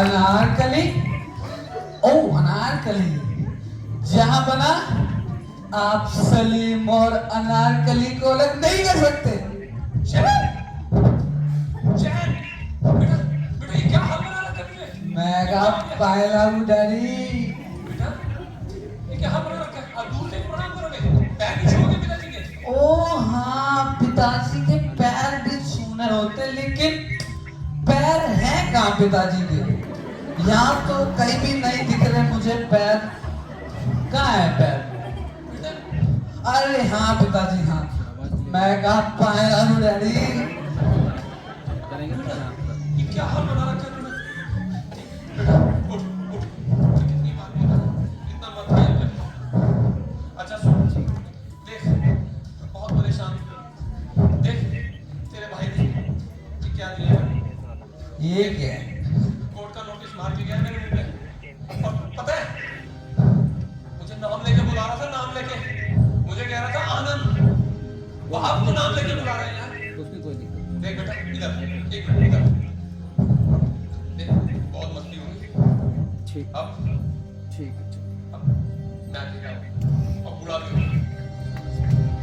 अनारकली, ओ अनारकली, जहां बना आप सलीम और अनारकली को अलग नहीं कर सकते। चैन चैन बेटा बेटा ये क्या हाल बना रखा है तुमने? मैं कहा पायला हूँ डैडी। बेटा ये क्या हाल बना रखा है? आप दूर से ही प्रणाम करोगे, पैर नहीं छूओगे पिताजी के? ओ हाँ, पिताजी के पैर भी छूने होते, लेकिन पैर हैं कहाँ पिताजी के? यहाँ तो कहीं भी नहीं दिख रहे मुझे पैर। कहाँ है पैर? अरे हाँ पिताजी हाँ, मैं कहा पायला हूँ डैडी। ये क्या हाल बना रखा है तुमने? उठ उठ कितनी बार बोला इतना मत किया कर। अच्छा सुन देख बहुत परेशान हूं। देख तेरे भाई ने ये क्या दिया है? ये क्या है? कोर्ट का नोटिस मार के गया मेरे मुंह पे। और पता है मुझे नाम लेके बुला रहा था, नाम लेके मुझे कह रहा था आनंद, वो आपको नाम लेके बुला रहे हैं यार। उसमें कोई दिक्कत देख बेटा इधर एक मिनट इधर देख, बहुत मस्ती हो गई। नहीं। ठीक अब ठीक है। अब मैं भी गया हूं और बुरा भी हूं।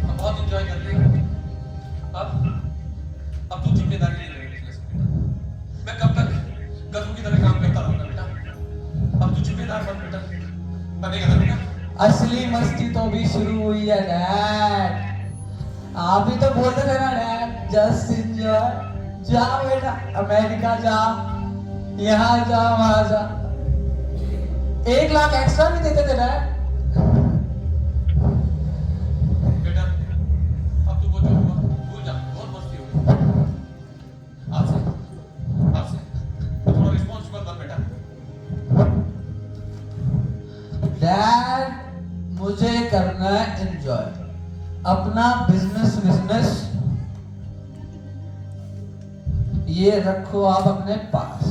अब बहुत एंजॉय कर रही हूं। अब तू जिम्मेदारी नहीं ले रही है। मैं कब तक गधों की तरह काम करता रहूंगा बेटा? अब तू जिम्मेदार बन बेटा, बनेगा ना बेटा? असली मस्ती तो भी शुरू हुई है डैड। आप ही तो बोलते थे ना डैड, जस्ट एंजॉय। जाओ बेटा, अमेरिका जाओ, यहाँ जाओ, वहां जाओ। 1 लाख एक्स्ट्रा भी देते थे डैड। बेटा अब तू वो जो हुआ भूल जा, बहुत मस्ती हो गई। आज से तू थोड़ा रिस्पॉन्सिबल बन बेटा। डैड मुझे करना है एंजॉय, अपना बिजनेस ये रखो आप अपने पास,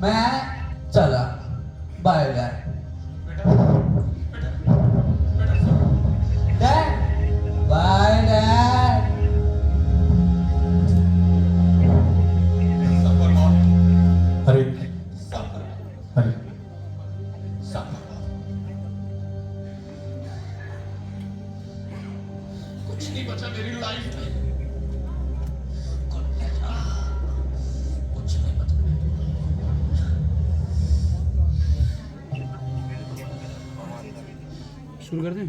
मैं चला। Bye dad. बेटा बेटा बेटा सुन। Dad bye dad. सब बर्बाद, हरे सब बर्बाद, हरे सब बर्बाद। कुछ नहीं बचा मेरी लाइफ में, कुछ नहीं बचा। शुरू कर दें।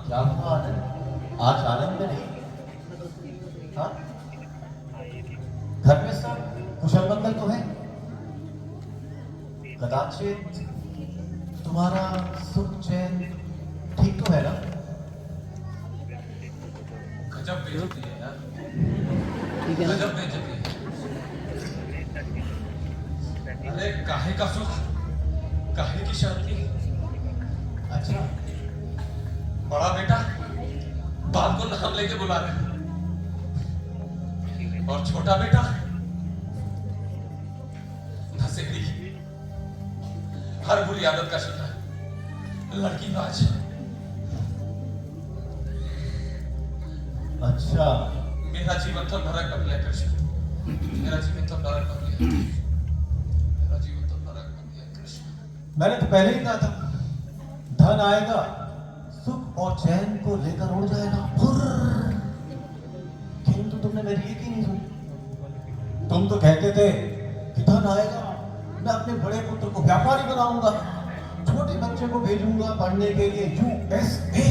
क्या हुआ आनंद? आज आनंद में नहीं? हाँ? घर में सब कुशल मंगल तो है? कदाचित तुम्हारा सुख चैन ठीक तो है ना? गजब बेइज्जती है यार, ठीक है ना? गजब बेइज्जती है। अरे काहे का सुख, काहे की शांति। अच्छा, बड़ा बेटा बाप को नाम लेके बुला रहे हैं और छोटा बेटा नशेड़ी, हर बुरी आदत का शिकार, लड़कीबाज। अच्छा, मेरा जीवन तो नरक बन गया कृष्ण, मेरा जीवन तो नरक बन गया, मेरा जीवन तो नरक बन गया कृष्ण। मैंने तो पहले ही कहा था धन आएगा, सुख और चैन को लेकर उड़ जाएगा, फुर्र। किंतु तुमने मेरी एक ही नहीं सुनी। तुम तो कहते थे कि धन आएगा, मैं अपने बड़े पुत्र को व्यापारी बनाऊंगा, छोटे बच्चे को भेजूंगा पढ़ने के लिए USA।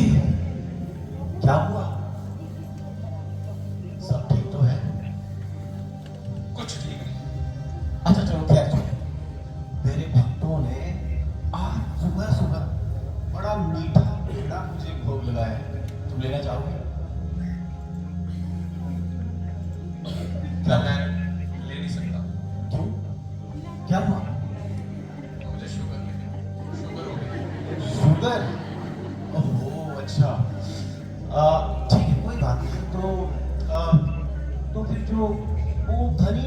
क्या हुआ? सब ठीक तो है? कुछ ठीक नहीं। अच्छा चलो खैर छोड़ो।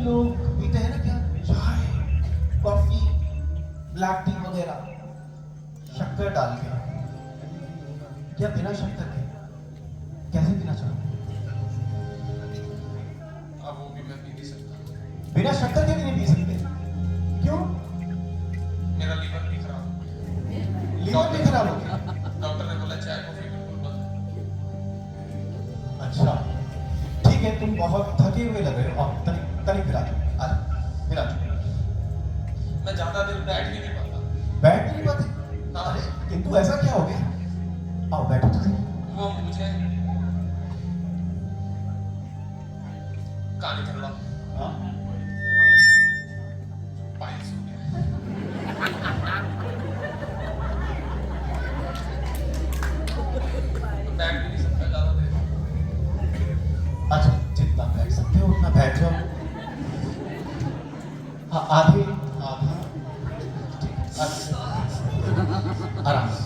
लोग पीते हैं ना क्या, चाय कॉफी ब्लैक टी वगैरह शक्कर डाल के, क्या बिना शक्कर के कैसे पीना चाहोगे? अब वो भी मैं पी नहीं सकता। बिना शक्कर के भी नहीं पी सकते? क्यों? मेरा लीवर भी खराब हो गया। लीवर भी खराब हो गया? डॉक्टर ने बोला चाय कॉफी बिल्कुल बंद। अच्छा ठीक है, तुम बहुत थके हुए लग रहे हो, आओ तनिक तनिक फिरा फिरा। मैं ज्यादा देर बैठ भी नहीं पाता। बैठ नहीं पाते? अरे किंतु ऐसा क्या हो गया? आओ बैठो तो सही। वो मुझे कान निकल रहा, हाँ? पाइल्स हो गया। बैठ भी नहीं सकता ज्यादा देर। अच्छा जितना बैठ सकते हो उतना बैठ जाओ। हाँ आधे आधा ठीक है, आराम से।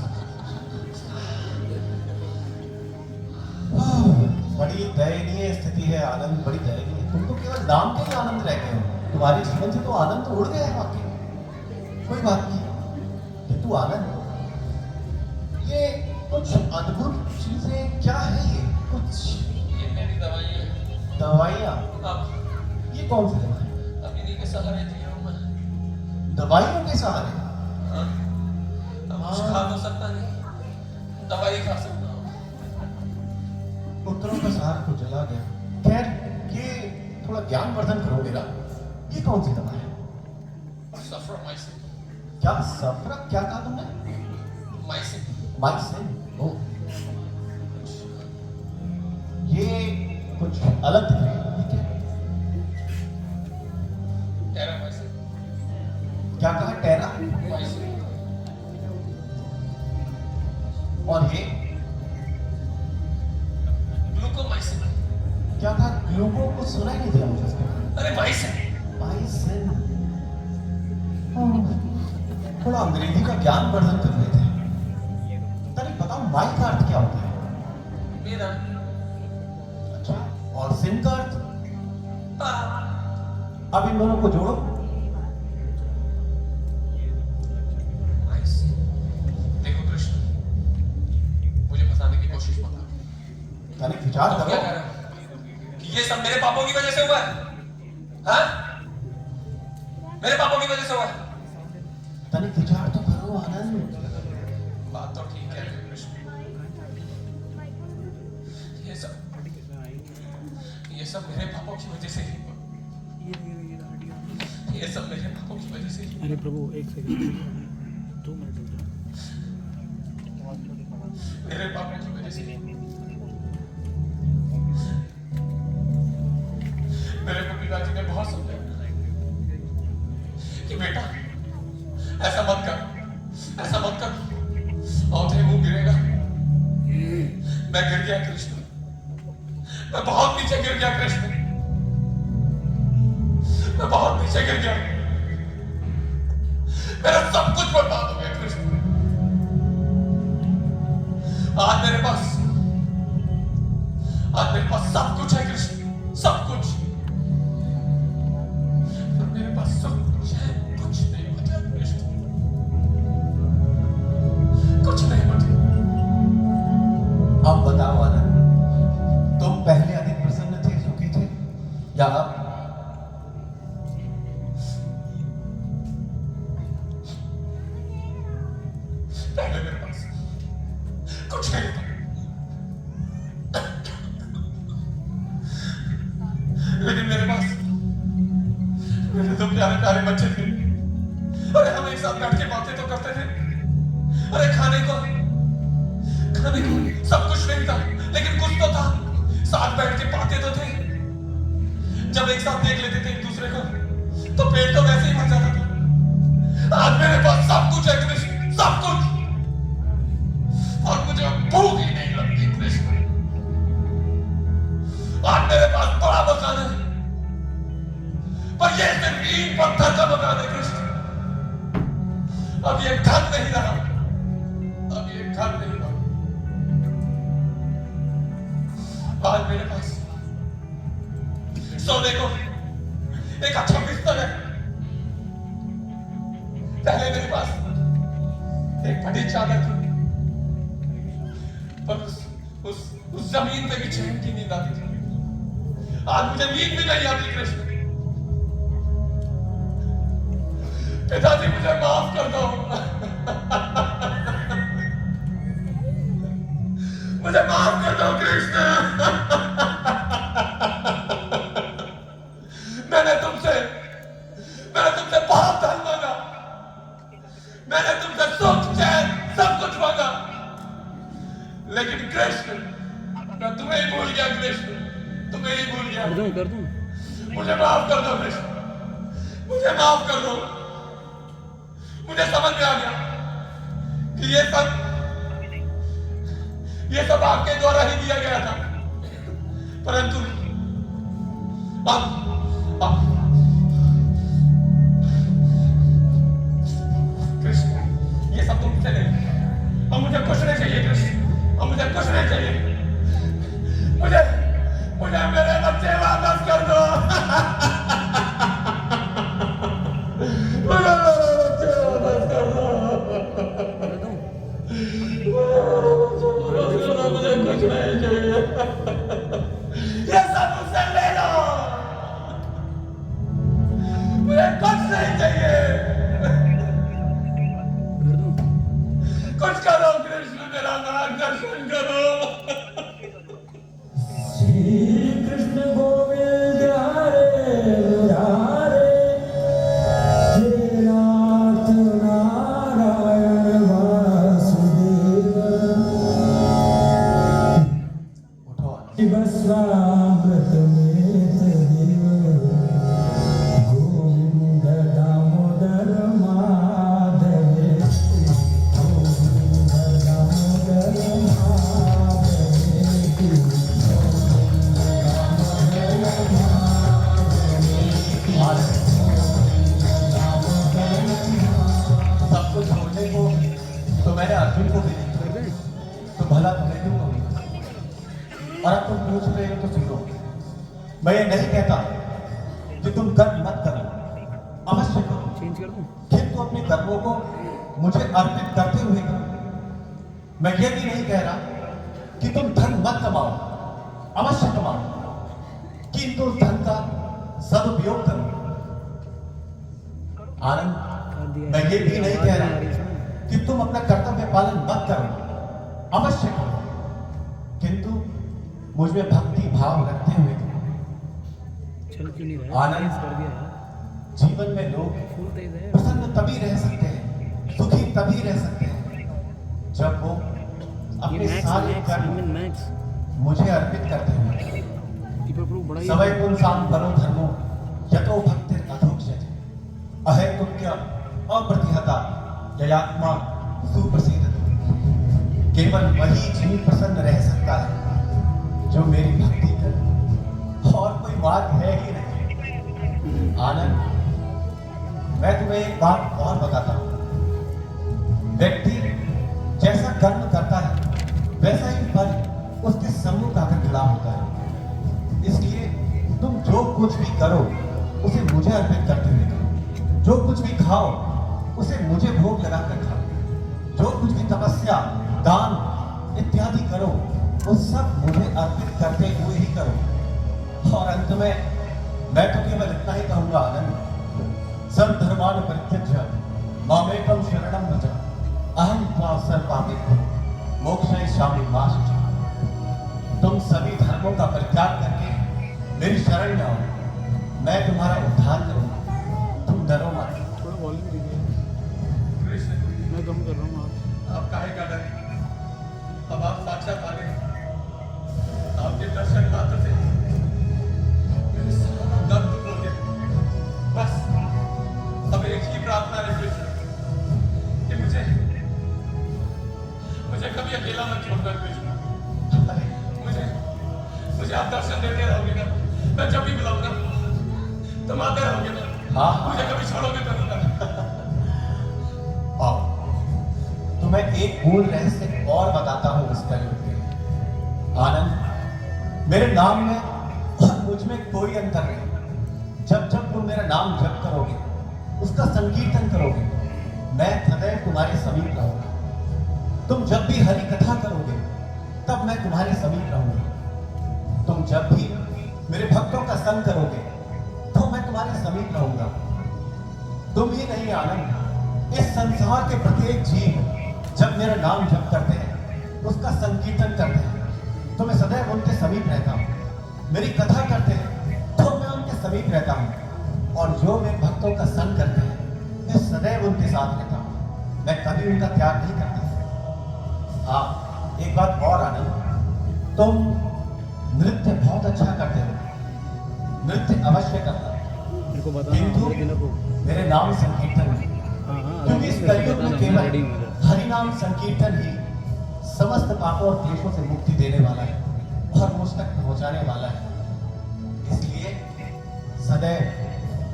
बड़ी दयनीय स्थिति है आनंद, बड़ी दयनीय। तुम तो केवल नाम के ही आनंद रह गए हो, तुम्हारे जीवन से तो आनंद तो उड़ गया है वाकई। कोई बात नहीं, किंतु आनंद ये कुछ अद्भुत चीजें क्या है, ये कुछ ये मेरी दवाइयाँ हैं। दवाइयाँ? अब ये कौन सी दवाई? अब इन्हीं के सहारे जी रहा हूँ मैं। दवाइयों के सहारे? हाँ, अब कुछ खा तो सकता नहीं, दवाई खा सकता हूँ। पुत्रों का सहारा तो चला गया। खैर ये थोड़ा ज्ञानवर्धन करो मेरा, ये कौन सी दवा है? सफ्रामाइसिन। क्या सफरा, क्या कहा तुमने? माइसिन। माइसिन? ओ ये कुछ अलग दिख रही है, ठीक है? टेरामाइसिन। क्या कहा? टेरा? माइसिन। और ये ग्लूकोमाइसिन। क्या कहा? ग्लूको? कुछ सुना ही नहीं दिया मुझे इसका। अरे माइसिन। माइसिन। थोड़ा अंग्रेजी का ज्ञानवर्धन कर रहे थे। तनिक बताओ माई का अर्थ क्या होता है? मेरा अच्छा, और सिन का अर्थ? पाप। अब इन दोनों को जोड़ो। माइसिन। देखो कृष्ण, मुझे फंसाने की कोशिश मत करो। तनिक विचार तुम क्या करो। कह रहे हो कि ये सब मेरे पापों की वजह से हुआ है? हाँ? मेरे पापों की वजह से हुआ है? तनिक विचार तो करो आनंद। बात तो ठीक है कृष्ण। ये सब मेरे पापों की वजह से ही हुआ। ये सब मेरे पापों की वजह से ही। अरे प्रभु एक सेकंड, 2 मिनट रुक जाओ। मेरे पापों की वजह से ही। मेरे को पिताजी ने बहुत समझाया कि बेटा ऐसा मत कर, ऐसा मत कर, और तेरे मुंह गिरेगा। मैं गिर गया कृष्ण, मैं बहुत नीचे गिर गया कृष्ण, मैं बहुत नीचे गिर गया। मेरा सब कुछ बर्बाद हो गया कृष्ण। आज मेरे पास सब कुछ है कृष्ण, सब कुछ। पर मेरे पास सब कुछ है, कुछ नहीं बचा कृष्ण, कुछ नहीं बचा। अब बताओ आनंद, तुम पहले अधिक प्रसन्न थे, सुखी थे, या अब? पहले मेरे पास कुछ नहीं था, लेकिन मेरे पास मेरे दो प्यारे प्यारे बच्चे थे। अरे हम एक साथ बैठ के बातें तो करते थे। अरे खाने को सब कुछ नहीं था, लेकिन कुछ तो था। साथ बैठ के पाते तो थे। जब एक साथ देख लेते थे एक दूसरे को, तो पेट तो वैसे ही भर जाता था। आज मेरे पास सब कुछ है कृष्ण, सब कुछ, और मुझे भूख ही नहीं लगती कृष्ण। आज मेरे पास बड़ा मकान है, पर ये सिर्फ ईंट पत्थर का मकान है कृष्ण। अब ये घर नहीं रहा, अब ये घर नहीं रहा। आज मेरे पास सोने को एक अच्छा बिस्तर है, पहले मेरे पास एक बड़ी चादर थी, पर उस जमीन पे भी चैन की नींद आती थी। आज मुझे नींद भी नहीं आती कृष्ण। पिताजी मुझे माफ कर दो, मुझे माफ कर दो कृष्ण। मैंने तुमसे बहुत धन मांगा, मैंने तुमसे सुख चैन सब कुछ मांगा, लेकिन कृष्ण मैं तुम्हें ही भूल गया कृष्ण, तुम्हें ही भूल गया। कर दूं मुझे माफ कर दो कृष्ण, मुझे माफ कर दो। मुझे समझ में आ गया कि ये सब आपके द्वारा ही दिया गया था, परंतु अब कृष्ण ये सब तुमसे नहीं, अब मुझे कुछ नहीं चाहिए कृष्ण, अब मुझे कुछ नहीं चाहिए। मुझे मेरे बच्चे वापस कर दो। मुझे मेरे बच्चे वापस कर दो। मुझे कुछ नहीं चाहिए, ये सब मुझसे ले लो, मुझे कुछ नहीं चाहिए। कुछ करो कृष्ण, मेरा मार्गदर्शन करो। श्री कृष्ण गोविंद हरे मुरारे, हे नाथ नारायण वासुदेव, शिवस्वामृत में देव, गोविंद दामोदर माधव, गोविंद दामोदर माधव। सब कुछ छोड़ने को तो मैंने अर्जुन को भी दिया, तो भला तुम्हें क्यों कहूंगा? और अब तुम पूछ रहे हो तो सुनो, मैं ये नहीं कहता कि तुम कर्म मत करो, अवश्य करो, चेंज कर दूं किंतु अपने कर्मों को मुझे अर्पित करते हुए करो। मैं ये भी नहीं कह रहा कि तुम धन मत कमाओ, अवश्य कमाओ, किंतु उस धन का सदुपयोग करो। आनंद, मैं ये भी नहीं कह रहा कि तुम अपना कर्तव्य पालन मत करो, अवश्य करो, किंतु मुझ में भक्ति भाव रखते हुए करो। चल क्यों नहीं रहा आनंद, चेंज कर दिया यार, जीवन में लोग फुल तेज है। प्रसन्न तभी रह सकते हैं, सुखी तभी रह सकते हैं, जब वो ये अपने मैक्स सारे मैक्स कर्म मैक्स मुझे अर्पित करते हुए। दीपक प्रभु बड़ा ही सवै पुंसां परो धर्मो यतो भक्तिर् अधोक्षज, अहेतुक्य अप्रतिहता ययात्मा सुप्रसिद्ध। केवल वही जीव प्रसन्न रह सकता है जो मेरी भक्ति करे, और कोई बात है ही नहीं। आनंद, मैं तुम्हें एक बात और बताता हूं, व्यक्ति जैसा कर्म करता है वैसा ही फल उसके सम्मुख आकर खड़ा होता है। इसलिए तुम जो कुछ भी करो उसे मुझे अर्पित करते हुए करो, जो कुछ भी खाओ उसे मुझे भोग लगाकर खाओ, जो कुछ भी तपस्या दान इत्यादि करो वो सब मुझे अर्पित करते हुए ही करो। और अंत में मैं तो केवल इतना ही कहूंगा, आनंद, सर्वधर्मान् परित्यज्य मामेकं शरणं व्रज, अहं त्वा सर्वपापेभ्यो मोक्षयिष्यामि मा शुचि। तुम सभी धर्मों का परित्याग करके मेरी शरण में आओ, मैं तुम्हारा उद्धार करूंगा, तुम डरो मत। थोड़ा वॉल्यूम दीजिए, कृष्ण मैं कम कर रहा हूँ आप काहे का डरे? अब आप साक्षात आ गए, आपके दर्शन मात्र से मेरे सारा दर्द दूर हो गया। बस अब एक ही प्रार्थना है कृष्ण कि मुझे कभी अकेला मत छोड़ना कृष्ण। मुझे आप दर्शन देते रहोगे ना, मैं जब भी बुलाऊंगा तुम आते रहोगे ना। हाँ, मुझे कभी छोड़ोगे तो नहीं। आओ, तुम्हें एक मूल रहस्य और बताता हूं इस कलयुग के। आनंद, मेरे नाम में और मुझ में कोई अंतर नहीं। जब जब तुम मेरा नाम जप करोगे, उसका संकीर्तन करोगे, मैं सदैव तुम्हारे समीप रहूंगा। तुम जब भी हरि कथा करोगे, तब मैं तुम्हारे समीप रहूंगा। तुम जब भी मेरे भक्तों का संग करोगे, तो मैं तुम्हारे समीप रहूंगा। तुम ही नहीं आनंद, इस संसार के प्रत्येक जीव जब मेरा नाम जप करते हैं, उसका संकीर्तन करते हैं, तो मैं सदैव उनके समीप रहता हूँ। मेरी कथा करते हैं तो मैं उनके समीप रहता हूँ, और जो मेरे भक्तों का संग करते हैं, मैं सदैव उनके साथ रहता हूँ। मैं कभी उनका त्याग नहीं करता। हाँ, एक बात और आनंद, तुम नृत्य बहुत अच्छा करते हो, नृत्य अवश्य करना, मेरे को बताना किंतु लेकिन अब मेरे नाम संकीर्तन नहीं। हाँ हाँ क्योंकि इस कलयुग में केवल रेडी हूँ इधर। हरिनाम संकीर्तन ही समस्त पापों और क्लेशों से मुक्ति देने वाला है और मुझ तक पहुंचाने वाला है। इसलिए सदैव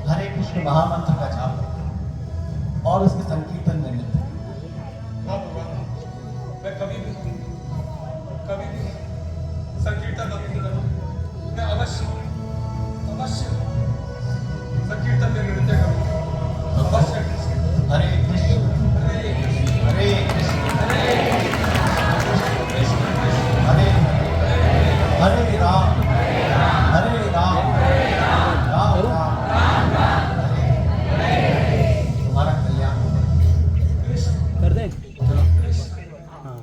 हरे कृष्ण महामंत्र का जाप और उसके संकीर्तन में नृत्य। हाँ भगवान, मैं कभी भी संकीर्तन नहीं करूँ। मैं अवश्य संकीर्तन में नृत्य करूँ। अवश्य। हरे कृष्ण हरे कृष्ण, हरे कृष्ण हरे कृष्ण, हरे हरे राम हरे राम राम राम हरे। तुम्हारा कल्याण हो। कर दे चलो हाँ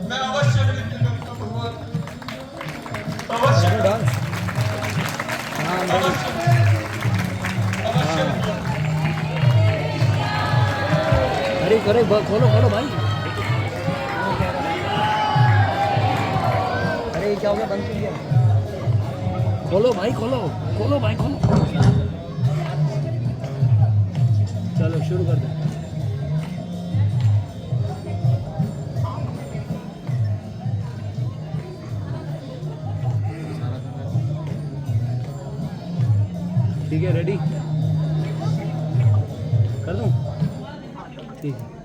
मैं अवश्य नृत्य करूँगा भगवान। अवश्य, डांस हाँ अवश्य, अवश्य। अरे करे खोलो खोलो भाई अरे क्या हो गया बंद कर दिया खोलो भाई खोलो भाई खोलो चलो शुरू कर दो ठीक है रेडी कर दूं ठीक है